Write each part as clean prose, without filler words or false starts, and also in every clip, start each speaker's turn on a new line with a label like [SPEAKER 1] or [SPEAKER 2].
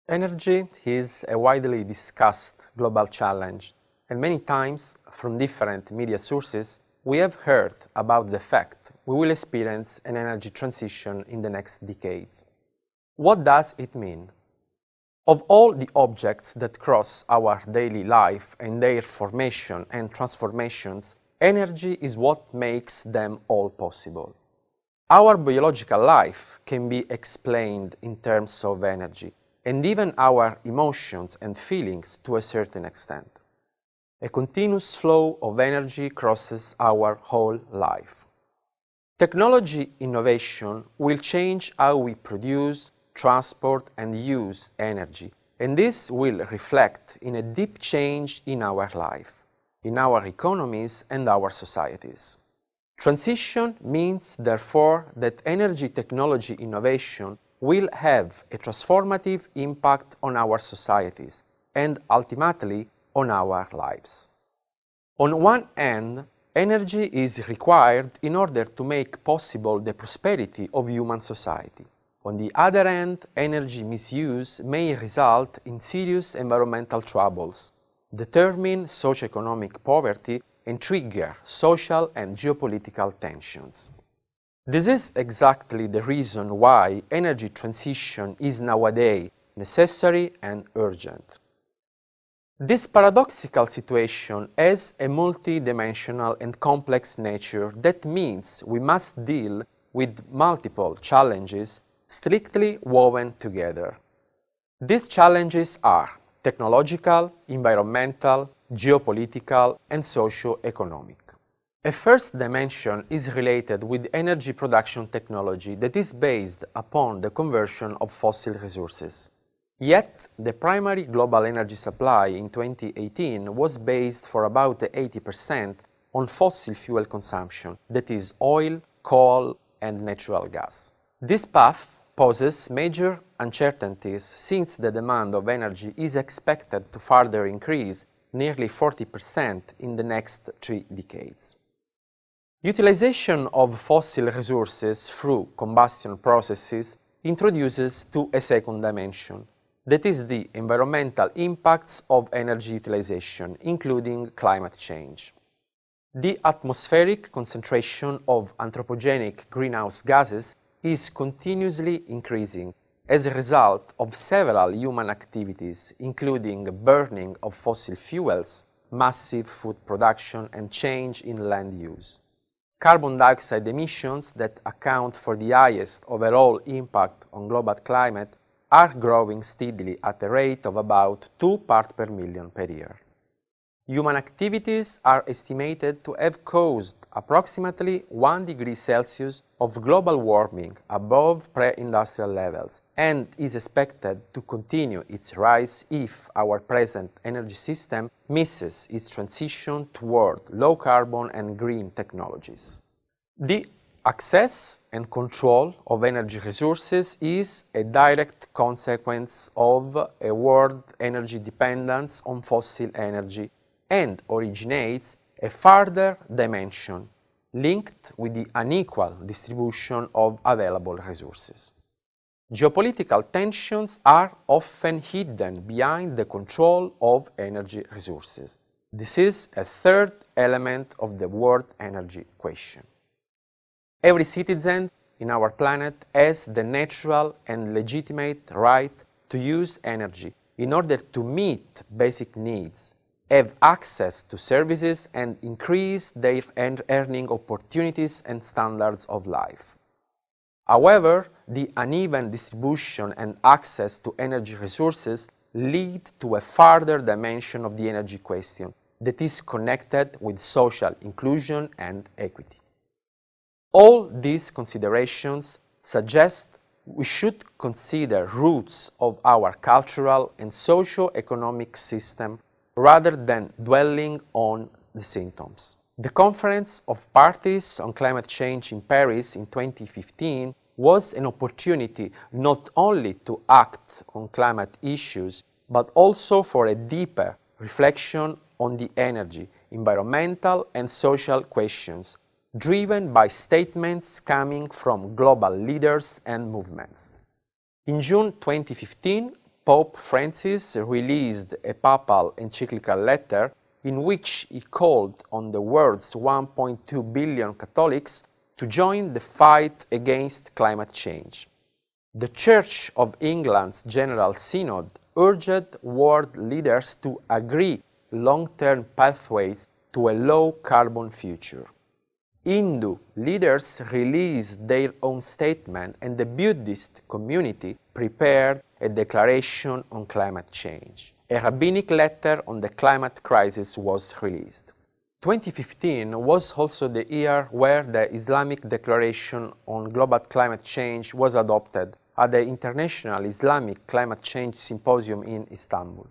[SPEAKER 1] Energy is a widely discussed global challenge, and many times, from different media sources, we have heard about the fact we will experience an energy transition in the next decades. What does it mean? Of all the objects that cross our daily life and their formation and transformations, energy is what makes them all possible. Our biological life can be explained in terms of energy, and even our emotions and feelings to a certain extent. A continuous flow of energy crosses our whole life. Technology innovation will change how we produce, transport and use energy, and this will reflect in a deep change in our life, in our economies and our societies. Transition means, therefore, that energy technology innovation will have a transformative impact on our societies and ultimately on our lives. On one hand, energy is required in order to make possible the prosperity of human society. On the other hand, energy misuse may result in serious environmental troubles, determine socioeconomic poverty, and trigger social and geopolitical tensions. This is exactly the reason why energy transition is nowadays necessary and urgent. This paradoxical situation has a multi-dimensional and complex nature that means we must deal with multiple challenges strictly woven together. These challenges are technological, environmental, geopolitical, and socio-economic. A first dimension is related with energy production technology that is based upon the conversion of fossil resources. Yet, the primary global energy supply in 2018 was based for about 80% on fossil fuel consumption, that is oil, coal, and natural gas. This path poses major uncertainties since the demand of energy is expected to further increase nearly 40% in the next 3 decades. Utilization of fossil resources through combustion processes introduces to a second dimension, that is the environmental impacts of energy utilization, including climate change. The atmospheric concentration of anthropogenic greenhouse gases is continuously increasing as a result of several human activities, including burning of fossil fuels, massive food production, and change in land use. Carbon dioxide emissions that account for the highest overall impact on global climate are growing steadily at a rate of about 2 parts per million per year. Human activities are estimated to have caused approximately 1 degree Celsius of global warming above pre-industrial levels and is expected to continue its rise if our present energy system misses its transition toward low-carbon and green technologies. The access and control of energy resources is a direct consequence of a world energy dependence on fossil energy and originates a further dimension linked with the unequal distribution of available resources. Geopolitical tensions are often hidden behind the control of energy resources. This is a third element of the world energy question. Every citizen in our planet has the natural and legitimate right to use energy in order to meet basic needs, have access to services, and increase their earning opportunities and standards of life. However, the uneven distribution and access to energy resources lead to a further dimension of the energy question that is connected with social inclusion and equity. All these considerations suggest we should consider roots of our cultural and socio-economic system rather than dwelling on the symptoms. The Conference of Parties on Climate Change in Paris in 2015 was an opportunity not only to act on climate issues, but also for a deeper reflection on the energy, environmental and social questions, driven by statements coming from global leaders and movements. In June 2015, Pope Francis released a papal encyclical letter in which he called on the world's 1.2 billion Catholics to join the fight against climate change. The Church of England's General Synod urged world leaders to agree long-term pathways to a low-carbon future. Hindu leaders released their own statement, and the Buddhist community prepared a declaration on climate change. A rabbinic letter on the climate crisis was released. 2015 was also the year where the Islamic Declaration on Global Climate Change was adopted at the International Islamic Climate Change Symposium in Istanbul.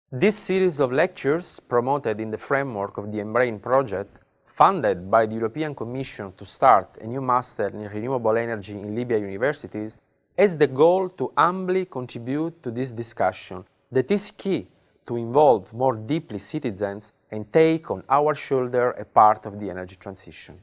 [SPEAKER 1] This series of lectures, promoted in the framework of the Embrain project, funded by the European Commission to start a new master in renewable energy in Libya universities, has the goal to humbly contribute to this discussion that is key to involve more deeply citizens and take on our shoulder a part of the energy transition.